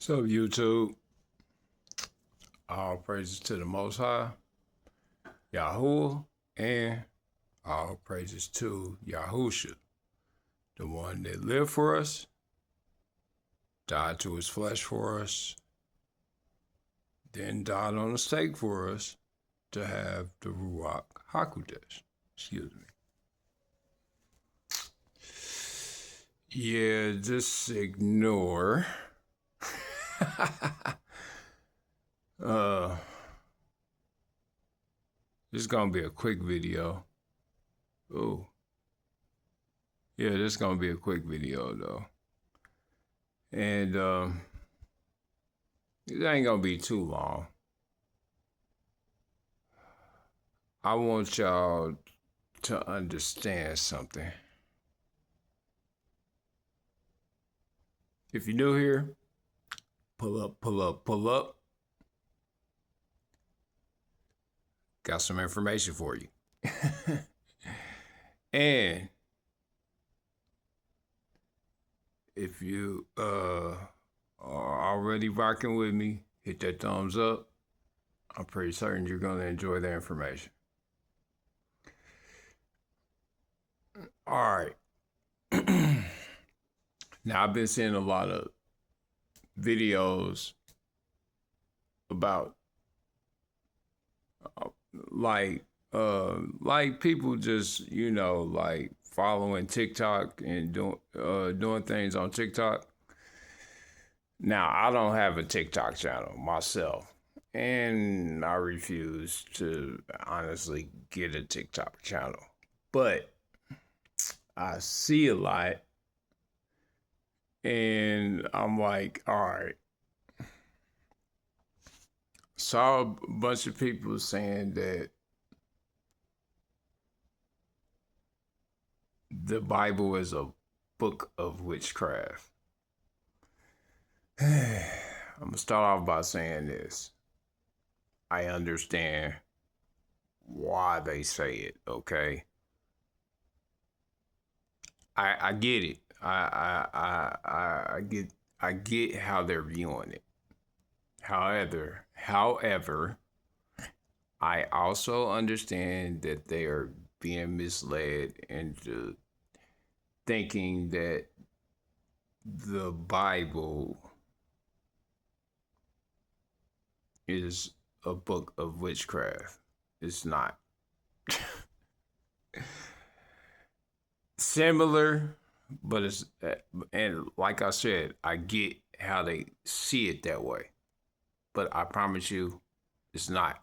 So YouTube, all praises to the Most High, Yahuwah, and all praises to Yahusha, the one that lived for us, died to his flesh for us, then died on a stake for us to have the Ruach HaKodesh. Excuse me. Yeah, just ignore. This is gonna be a quick video. Oh, yeah, this is gonna be a quick video though, and it ain't gonna be too long. I want y'all to understand something. If you're new here, pull up, pull up, pull up. Got some information for you. And if you are already rocking with me, hit that thumbs up. I'm pretty certain you're going to enjoy the information. All right. Now, I've been seeing a lot of videos about like people just, like following TikTok and doing things on TikTok. Now, I don't have a TikTok channel myself, and I refuse to honestly get a TikTok channel. But I see a lot, and I'm like, all right. Saw a bunch of people saying that the Bible is a book of witchcraft. I'm gonna start off by saying this. I understand why they say it, okay? I get it. I get how they're viewing it. However, I also understand that they are being misled into thinking that the Bible is a book of witchcraft. It's not. Similar, but it's, and like I said, I get how they see it that way, but I promise you, it's not.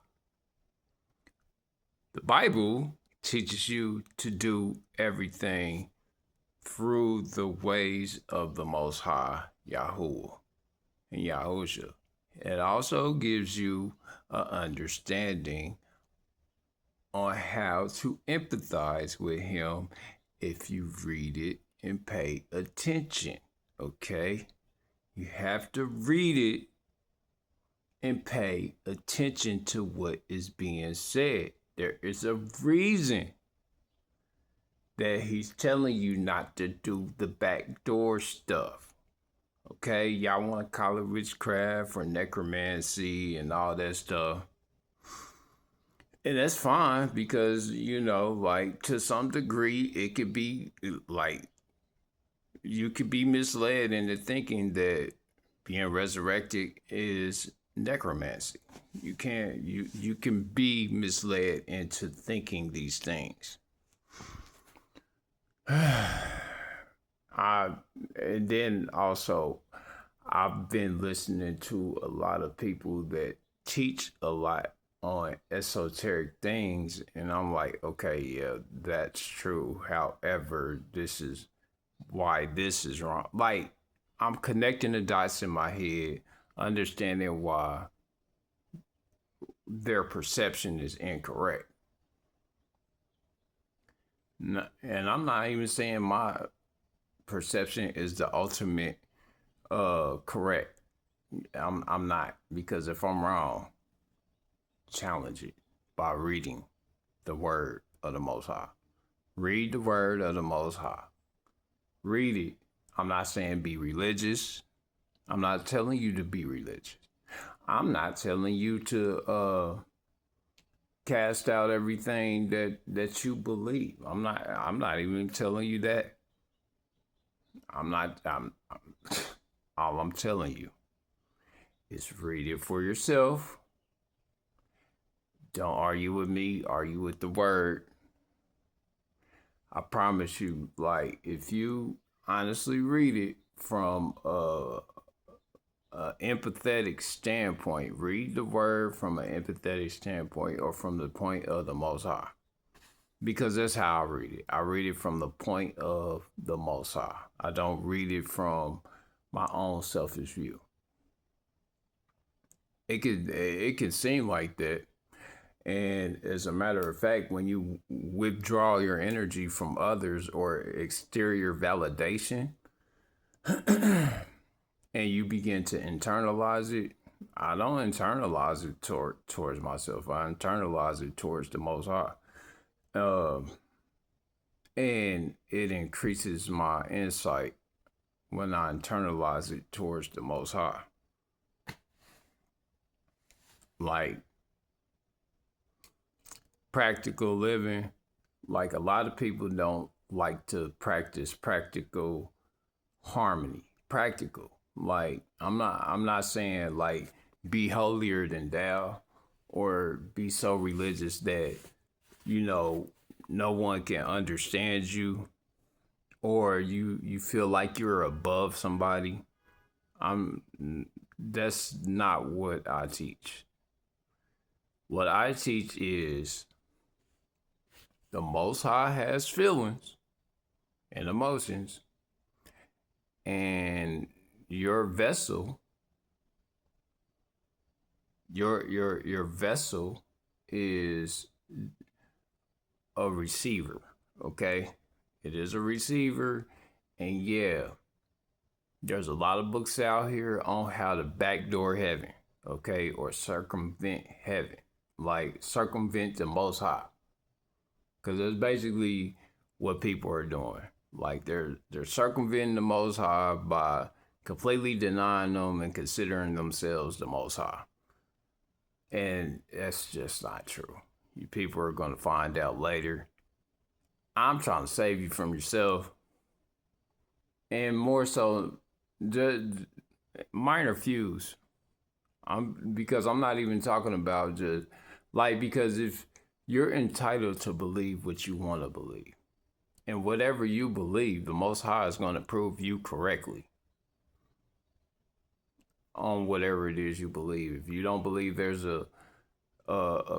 The Bible teaches you to do everything through the ways of the Most High, Yahuwah and Yahusha. It also gives you an understanding on how to empathize with him if you read it and pay attention, okay? You have to read it and pay attention to what is being said. There is a reason that he's telling you not to do the backdoor stuff. Okay, y'all want to call it witchcraft or necromancy and all that stuff. And that's fine because, like to some degree, it could be like you could be misled into thinking that being resurrected is necromancy. You can be misled into thinking these things. And then also, I've been listening to a lot of people that teach a lot on esoteric things, and I'm like, okay, yeah, that's true. However, this is why this is wrong. Like, I'm connecting the dots in my head, understanding why their perception is incorrect. And I'm not even saying my perception is the ultimate correct. I'm not, because if I'm wrong, challenge it by reading the word of the Most High. Read the word of the Most High. Read it. I'm not saying be religious. I'm not telling you to be religious. I'm not telling you to cast out everything that you believe. I'm not even telling you that. I'm not I'm all I'm telling you is read it for yourself. Don't argue with me, argue with the word. I promise you, like, if you honestly read it from a empathetic standpoint, read the word from an empathetic standpoint or from the point of the Most High. Because that's how I read it. I read it from the point of the Most High. I don't read it from my own selfish view. It can seem like that. And as a matter of fact, when you withdraw your energy from others or exterior validation and you begin to internalize it, I don't internalize it towards myself. I internalize it towards the Most High. Um, and it increases my insight when I internalize it towards the Most High. Like practical living, like a lot of people don't like to practice practical harmony. Practical. Like I'm not saying like be holier than thou or be so religious that you know no one can understand you or you feel like you're above somebody. I'm That's not what I teach. What I teach is the Most High has feelings and emotions, and your vessel, your vessel is a receiver. Okay, it is a receiver, and yeah, there's a lot of books out here on how to backdoor heaven, okay, or circumvent heaven, like circumvent the Most High, because that's basically what people are doing. Like they're circumventing the Most High by completely denying them and considering themselves the Most High, and that's just not true. You people are going to find out later. I'm trying to save you from yourself, and more so, just minor fuse. Because I'm not even talking about just like because if you're entitled to believe what you want to believe, and whatever you believe, the Most High is going to prove you correctly on whatever it is you believe. If you don't believe there's a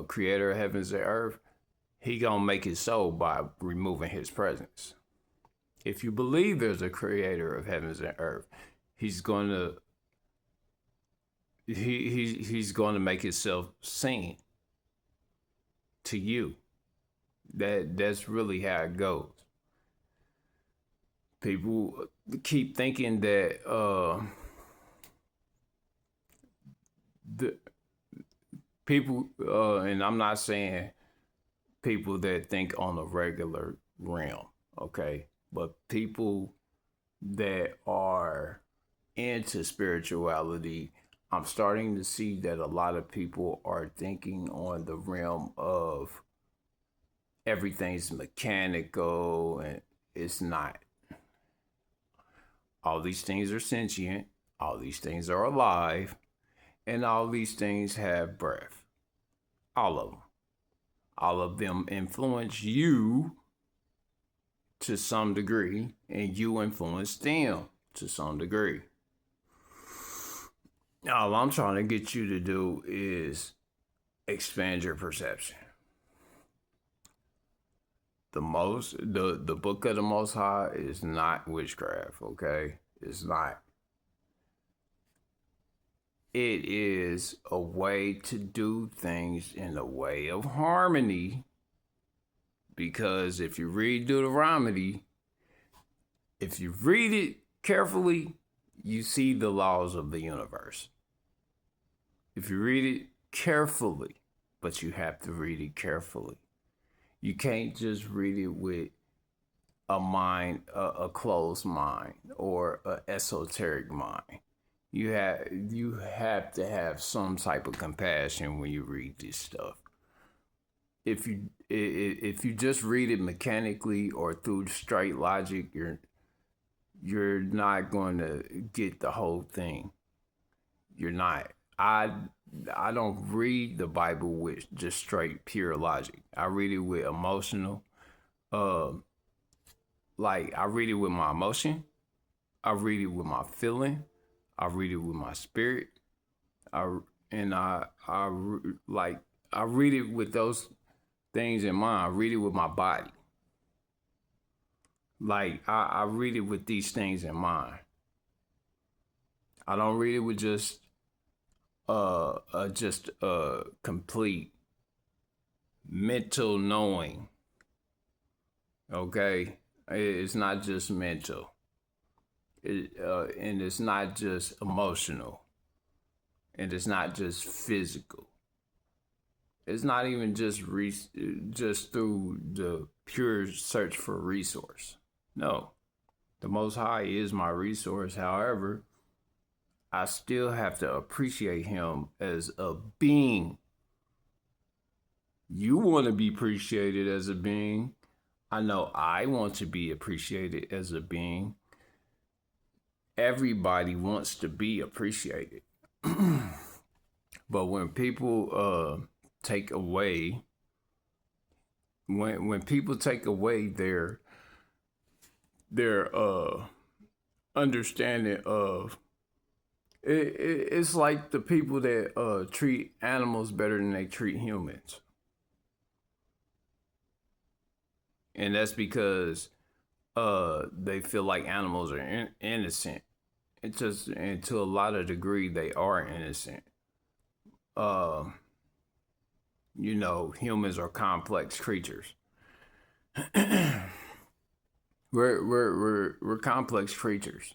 creator of heavens and earth, he gonna make it so by removing his presence. If you believe there's a creator of heavens and earth, he's gonna he's going to make himself seen to you. That's really how it goes. People keep thinking that the people and I'm not saying people that think on a regular realm, okay, but people that are into spirituality, I'm starting to see that a lot of people are thinking on the realm of everything's mechanical, and it's not. All these things are sentient, all these things are alive, and all these things have breath. All of them. All of them influence you to some degree, and you influence them to some degree. All I'm trying to get you to do is expand your perception. The book of the Most High is not witchcraft, okay? It's not. It is a way to do things in a way of harmony. Because if you read Deuteronomy, if you read it carefully, you see the laws of the universe. If you read it carefully, but you have to read it carefully. You can't just read it with a mind, a closed mind, or an esoteric mind. you have to have some type of compassion when you read this stuff. If you just read it mechanically or through straight logic, you're not going to get the whole thing. You're not. I don't read the Bible with just straight pure logic. I read it with emotional. Uh, like I read it with my emotion. I read it with my feeling. I read it with my spirit. I and like I read it with those things in mind. I read it with my body. Like I read it with these things in mind. I don't read it with just complete mental knowing. Okay, it's not just mental. And it's not just emotional, and it's not just physical. It's not even just through the pure search for resource. No, the Most High is my resource. However, I still have to appreciate Him as a being. You want to be appreciated as a being. I know I want to be appreciated as a being. Everybody wants to be appreciated. But when people take away when people take away their understanding of it's like the people that treat animals better than they treat humans. And that's because they feel like animals are innocent. It's just, and to a lot of degree they are innocent. uh Humans are complex creatures. We're complex creatures.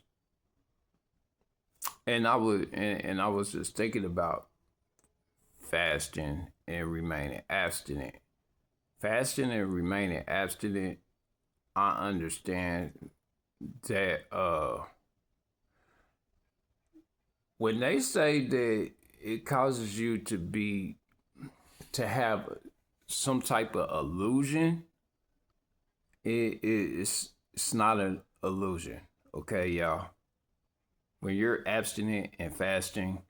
And I was just thinking about fasting and remaining abstinent. Fasting and remaining abstinent, I understand that when they say that it causes you to have some type of illusion, it's not an illusion. Okay, y'all. When you're abstinent and fasting,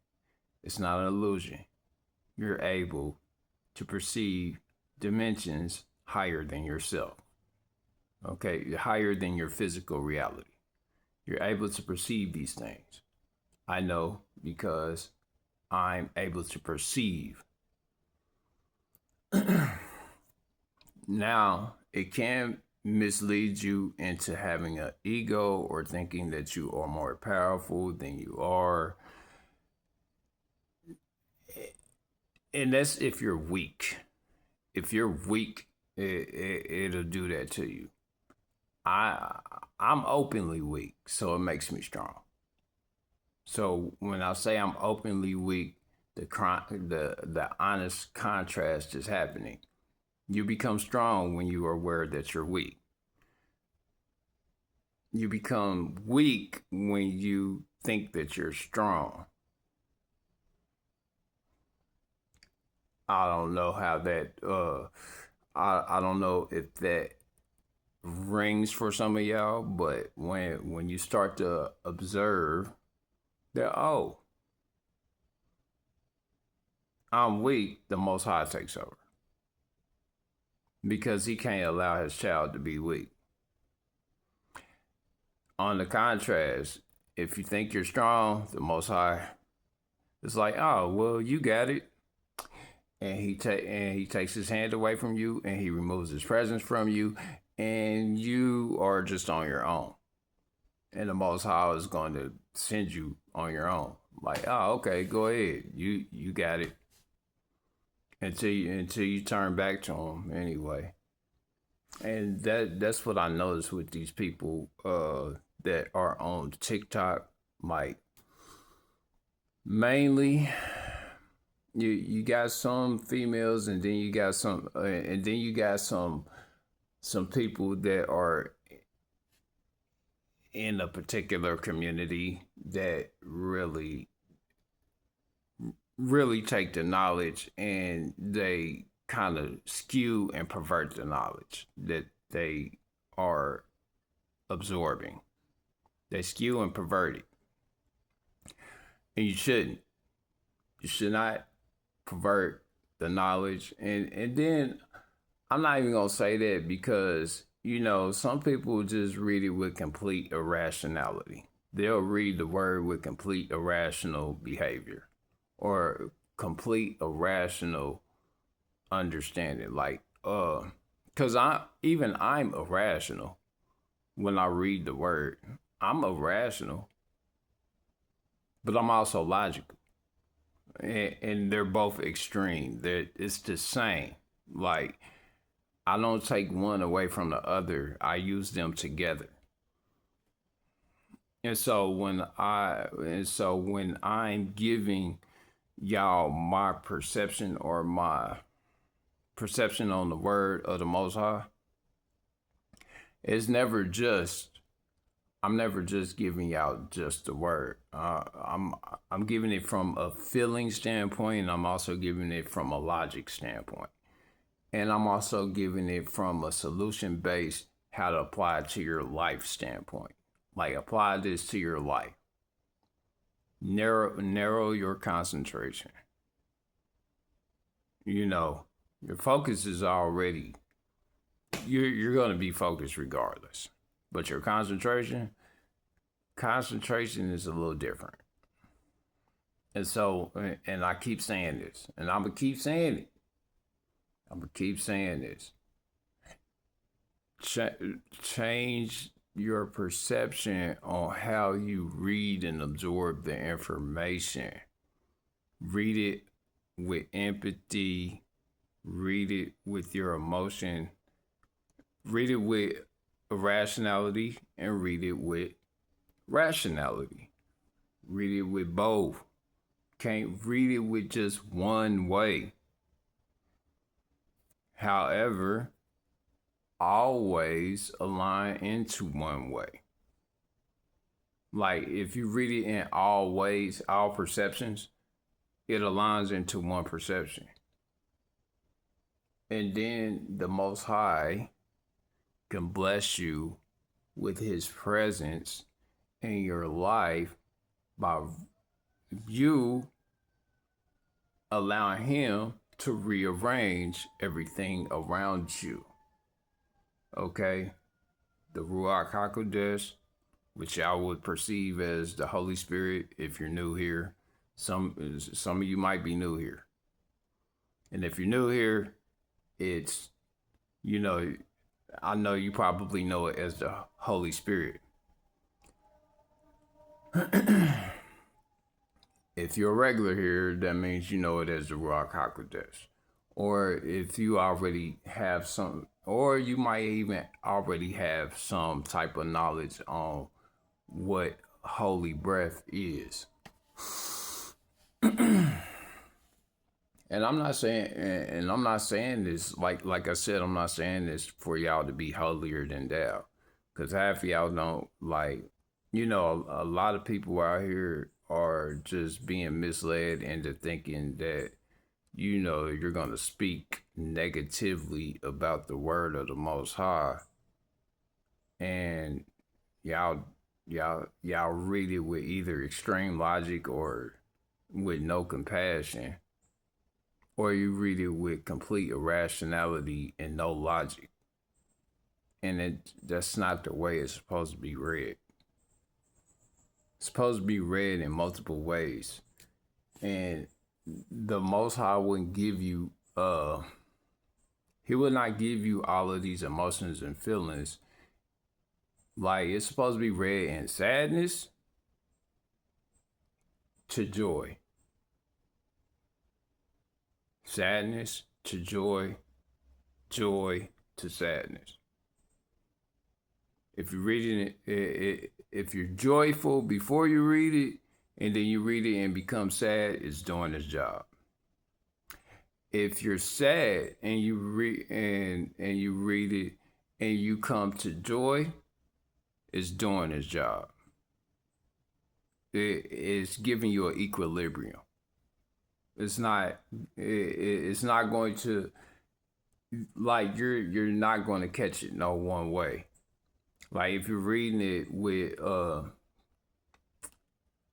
it's not an illusion. You're able to perceive dimensions higher than yourself. Okay, higher than your physical reality. You're able to perceive these things. I know because I'm able to perceive. Now, it can mislead you into having an ego or thinking that you are more powerful than you are. And that's if you're weak. If you're weak, it'll do that to you. I'm openly weak, so it makes me strong. So when I say I'm openly weak, the honest contrast is happening. You become strong when you are aware that you're weak. You become weak when you think that you're strong. I don't know how that I don't know if that rings for some of y'all, but when you start to observe that, oh, I'm weak, the Most High takes over. Because He can't allow His child to be weak. On the contrast, if you think you're strong, the Most High is like, oh, well, you got it. And he takes His hand away from you, and He removes His presence from you, and you are just on your own. And the Most High is going to send you on your own. Like, oh, okay, go ahead. You got it. Until you turn back to Him anyway. And that's what I noticed with these people that are on TikTok. Like, mainly you got some females, and then you got some some people that are in a particular community that really take the knowledge and they kind of skew and pervert the knowledge that they are absorbing. They skew and pervert it. And you shouldn't. You should not pervert the knowledge. And then I'm not even gonna say that because, some people just read it with complete irrationality. They'll read the word with complete irrational behavior or complete irrational understanding. Like, because I'm irrational when I read the word. I'm irrational, but I'm also logical. And they're both extreme. It's the same. Like, I don't take one away from the other. I use them together. And so when I'm giving y'all my perception or my perception on the word of the Most High, it's never just. I'm never just giving y'all just the word. I'm giving it from a feeling standpoint, and I'm also giving it from a logic standpoint, and I'm also giving it from a solution based how to apply it to your life standpoint. Like, apply this to your life. Narrow your concentration. Your focus is already. You're going to be focused regardless, but your concentration is a little different. And so, and I keep saying this, and I'm gonna keep saying it. I'm gonna keep saying this. Change your perception on how you read and absorb the information. Read it with empathy. Read it with your emotion. Read it with irrationality and read it with rationality. Read it with both. Can't read it with just one way. However, always align into one way. Like, if you read it in all ways, all perceptions, it aligns into one perception. And then the Most High can bless you with his presence in your life by you allowing him to rearrange everything around you. Okay? The Ruach HaKodesh, which I would perceive as the Holy Spirit if you're new here. Some of you might be new here. And if you're new here, it's, I know you probably know it as the Holy Spirit. If you're a regular here, that means you know it as the Ruach HaKodesh. Or if you already have some, or you might even already have some type of knowledge on what holy breath is. And I'm not saying this, like I said, I'm not saying this for y'all to be holier than thou. Because half of y'all don't, a lot of people out here are just being misled into thinking that, you're going to speak negatively about the word of the Most High. And y'all read it with either extreme logic or with no compassion. Or you read it with complete irrationality and no logic. And that's not the way it's supposed to be read. It's supposed to be read in multiple ways. And the Most High wouldn't give you, he would not give you all of these emotions and feelings. Like, it's supposed to be read in sadness to joy. Sadness to joy, joy to sadness. If you're reading it, if you're joyful before you read it, and then you read it and become sad, it's doing its job. If you're sad and you read it and you come to joy, is doing its job. It's giving you an equilibrium. It's not. It's not going to, like, you're not going to catch it no one way. Like if you're reading it with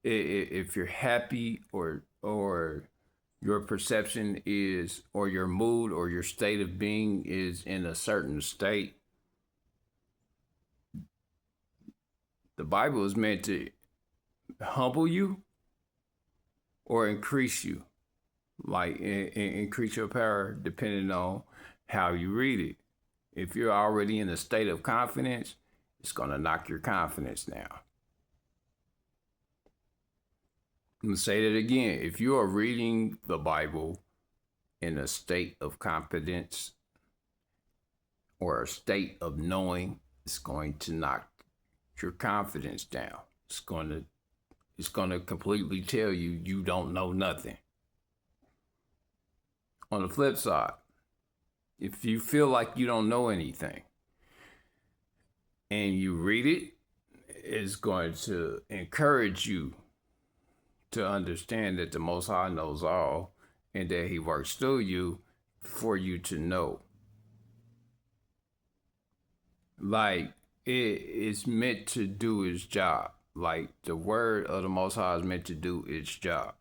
if you're happy or your perception is, or your mood or your state of being is in a certain state, the Bible is meant to humble you or increase you, like increase your power depending on how you read it. If you're already in a state of confidence, it's going to knock your confidence down. I'm going to say that again. If you are reading the Bible in a state of confidence or a state of knowing, it's going to knock your confidence down. It's going to completely tell you you don't know nothing. On the flip side, if you feel like you don't know anything and you read it, it's going to encourage you to understand that the Most High knows all and that He works through you for you to know. Like, it's meant to do its job. Like, the word of the Most High is meant to do its job.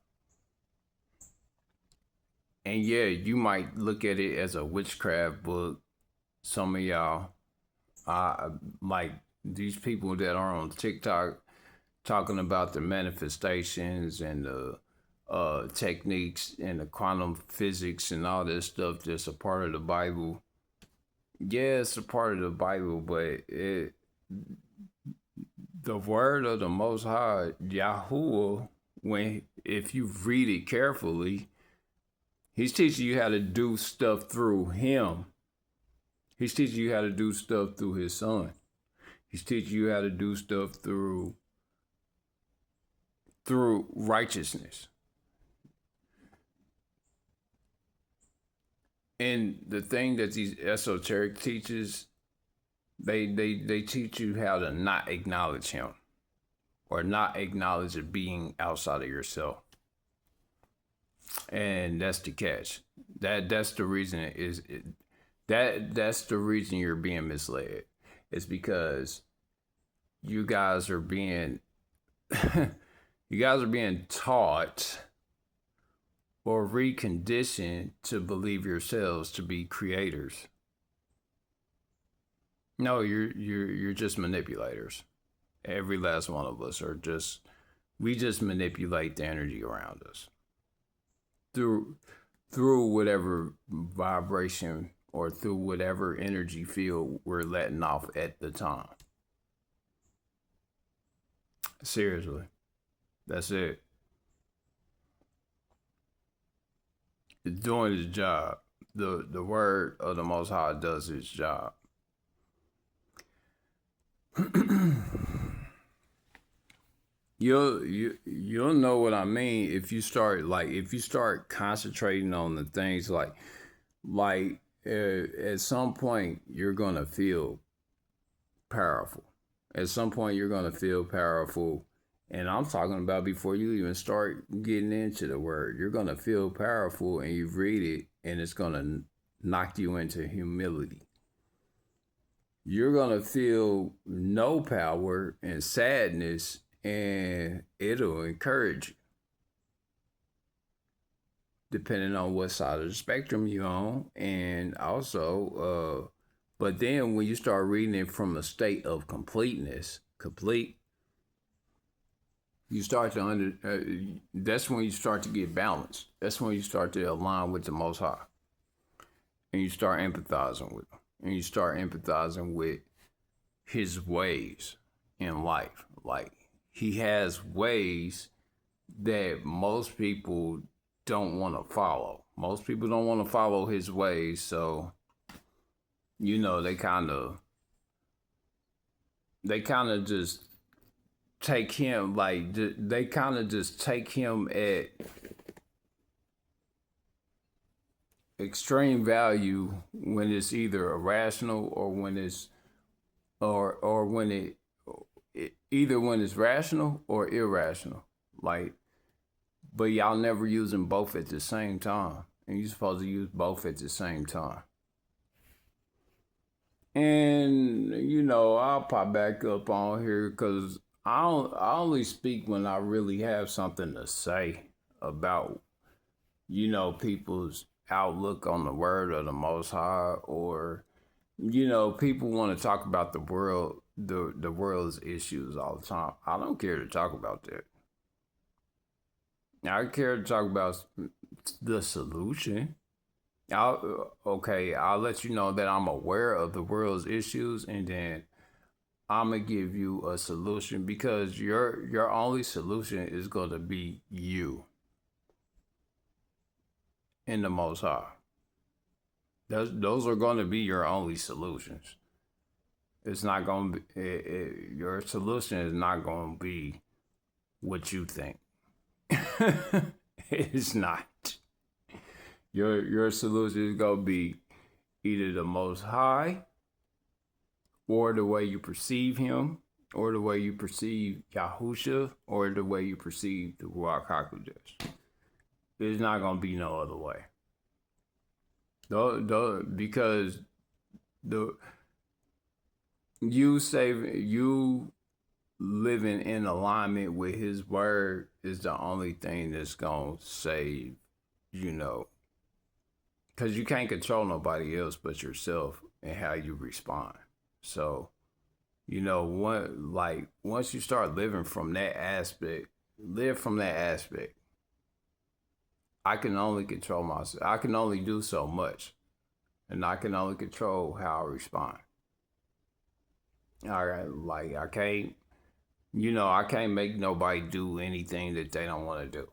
And yeah, you might look at it as a witchcraft book. Some of y'all, like these people that are on TikTok talking about the manifestations and the techniques and the quantum physics and all this stuff that's a part of the Bible. Yeah, it's a part of the Bible, but the word of the Most High, Yahuwah, if you read it carefully, He's teaching you how to do stuff through Him. He's teaching you how to do stuff through His Son. He's teaching you how to do stuff through righteousness. And the thing that these esoteric teachers, they teach you how to not acknowledge Him or not acknowledge a being outside of yourself. And that's the catch. That's the reason that's the reason you're being misled. It's because you guys are being taught or reconditioned to believe yourselves to be creators. No, you're just manipulators. Every last one of us we just manipulate the energy around us through whatever vibration or through whatever energy field we're letting off at the time. Seriously. That's it. It's doing its job. The word of the Most High does its job. You'll know what I mean if you start concentrating on the things like at some point you're gonna feel powerful. At some point you're gonna feel powerful, and I'm talking about before you even start getting into the word. You're gonna feel powerful, and you read it, and it's gonna knock you into humility. You're gonna feel no power and sadness, and it'll encourage you, depending on what side of the spectrum you're on. And also, but then when you start reading it from a state of completeness, you start to that's when you start to get balanced. That's when you start to align with the Most High, and you start empathizing with Him, and you start empathizing with His ways in life. Like, He has ways that most people don't want to follow. Most people don't want to follow His ways, so they kind of just take Him, like, they kind of just take Him at extreme value when it's either irrational or when it's or when either when it's rational or irrational. Like, but y'all never use them both at the same time. And you're supposed to use both at the same time. And, I'll pop back up on here because I only speak when I really have something to say about, people's outlook on the word of the Most High, or, people want to talk about the world, the world's issues all the time. I don't care to talk about that. I care to talk about the solution. I'll let you know that I'm aware of the world's issues, and then I'm gonna give you a solution, because your only solution is gonna be you in the Most High. Those are going to be your only solutions. It's not going to be, your solution is not going to be what you think. It's not. Your solution is going to be either the Most High, or the way you perceive Him, or the way you perceive Yahusha, or the way you perceive the Ruach HaKodesh. There's not going to be no other way. Because you living in alignment with His word is the only thing that's gonna save, because you can't control nobody else but yourself and how you respond. So, once you start living from that aspect, I can only control myself. I can only do so much, and I can only control how I respond. All right, like I can't make nobody do anything that they don't want to do.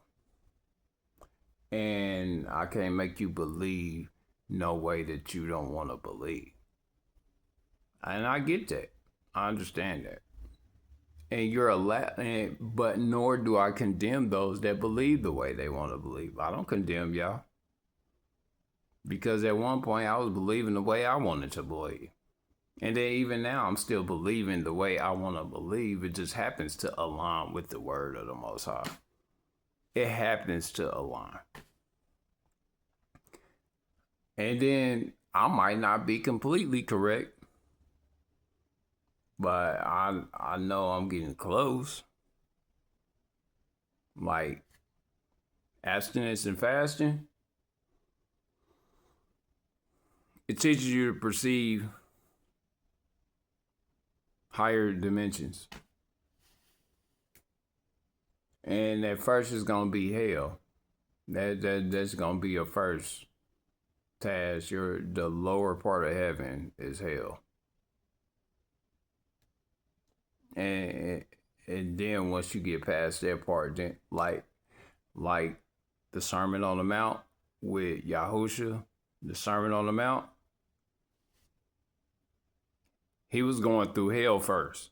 And I can't make you believe no way that you don't want to believe. And I get that. I understand that. And you're allowed, but nor do I condemn those that believe the way they want to believe. I don't condemn y'all. Because at one point I was believing the way I wanted to believe. And then even now I'm still believing the way I want to believe. It just happens to align with the word of the Most High. It happens to align. And then I might not be completely correct, but I know I'm getting close. Like abstinence and fasting, it teaches you to perceive higher dimensions. And at first it's gonna be hell. That's gonna be your first task. The lower part of heaven is hell. And then once you get past that part, then like the Sermon on the Mount with Yahusha, the Sermon on the Mount, he was going through hell first,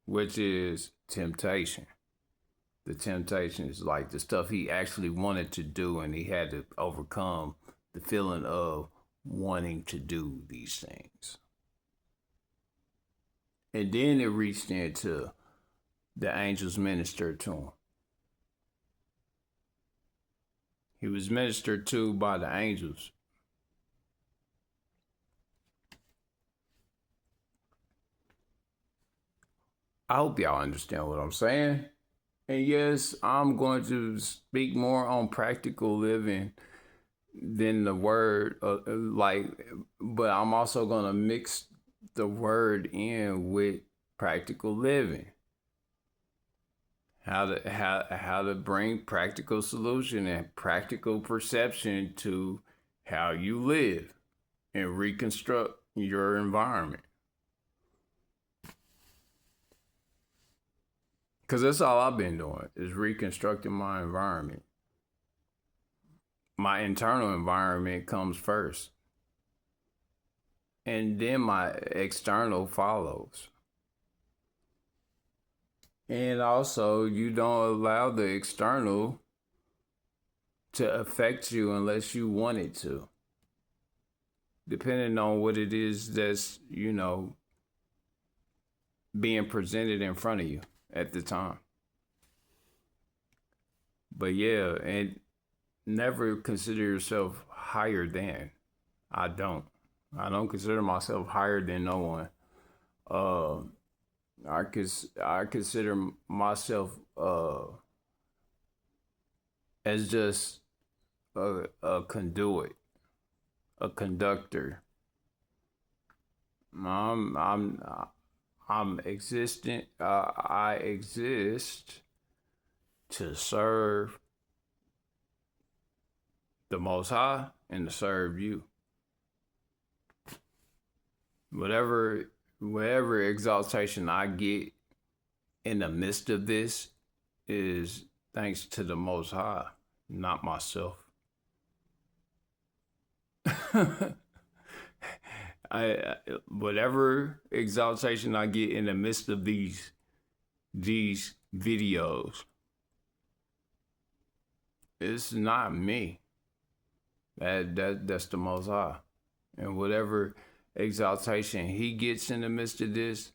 which is temptation. The temptation is like the stuff he actually wanted to do, and he had to overcome the feeling of wanting to do these things. And then it reached into the angels ministered to him. He was ministered to by the angels. I hope y'all understand what I'm saying. And yes, I'm going to speak more on practical living than the word, but I'm also going to mix the word in with practical living. How to bring practical solution and practical perception to how you live and reconstruct your environment. Because that's all I've been doing, is reconstructing my environment. My internal environment comes first, and then my external follows. And also, you don't allow the external to affect you unless you want it to. Depending on what it is that's, being presented in front of you at the time. But yeah, and never consider yourself higher than. I don't. I don't consider myself higher than no one. Uh, I consider myself as just a conduit, a conductor. I'm I'm I'm existent. I exist to serve the Most High and to serve you. Whatever exaltation I get in the midst of this is thanks to the Most High, not myself. Whatever exaltation I get in the midst of these videos, it's not me. That's the Most High, and whatever exaltation He gets in the midst of this,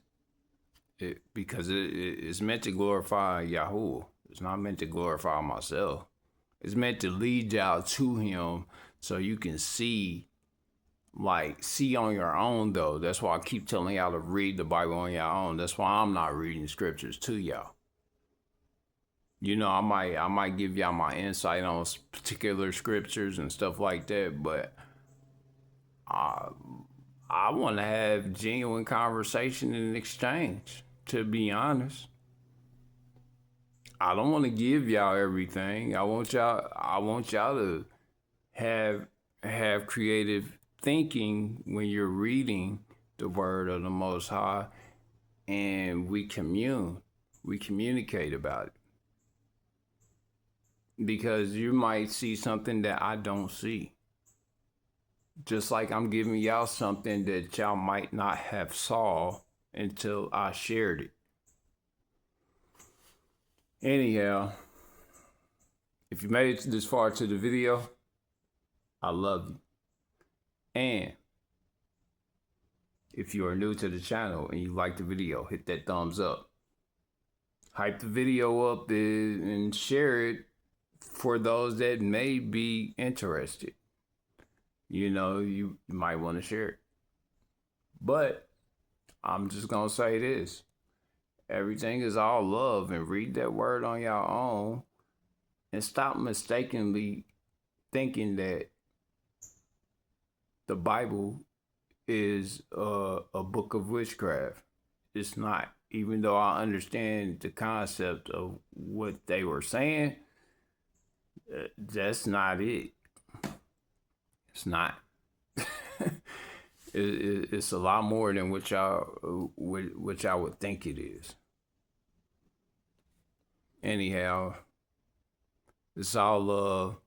because it's meant to glorify Yahuwah. It's not meant to glorify myself. It's meant to lead y'all to Him so you can see on your own though. That's why I keep telling y'all to read the Bible on your own. That's why I'm not reading scriptures to y'all. You know, I might give y'all my insight on particular scriptures and stuff like that, but I want to have genuine conversation and exchange, to be honest. I don't want to give y'all everything. I want y'all to have creative thinking when you're reading the word of the Most High, and we communicate about it. Because you might see something that I don't see. Just like I'm giving y'all something that y'all might not have saw until I shared it. Anyhow, if you made it this far to the video, I love you. And if you are new to the channel and you like the video, hit that thumbs up. Hype the video up and share it for those that may be interested. You know, you might want to share it. But I'm just going to say this. Everything is all love, and read that word on your own and stop mistakenly thinking that the Bible is a book of witchcraft. It's not. Even though I understand the concept of what they were saying, that's not it. It's not. It's a lot more than what y'all would think it is. Anyhow, it's all love.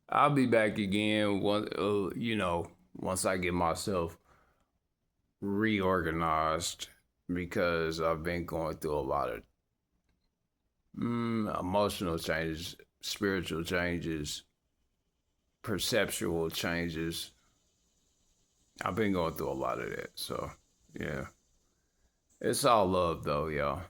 I'll be back again once I get myself reorganized, because I've been going through a lot of emotional changes, spiritual changes, perceptual changes. I've been going through a lot of that. So, yeah. It's all love, though, y'all.